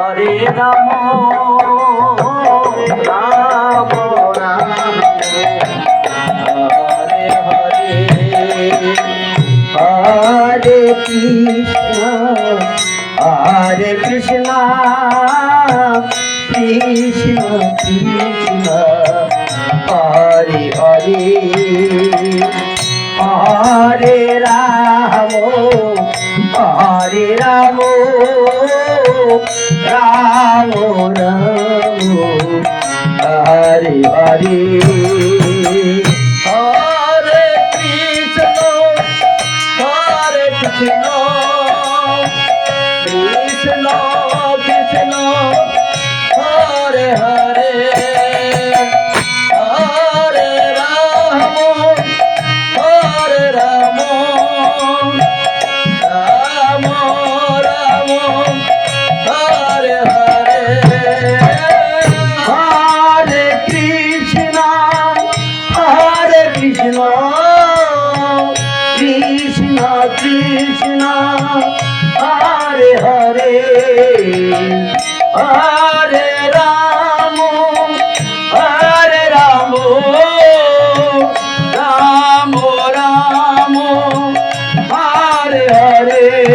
Ram Ram Ram Hare Hare Hare Krishna Krishna Krishna Hare Hare Hare Ram Ram Ram Hare Hare Hare Krishna Krishna Krishna Hare Hare Hare Ram Ram Ram Hare Hare Hare Krishna Krishna Krishna Hare Hare Hare Ram Ram Ram Hare Hare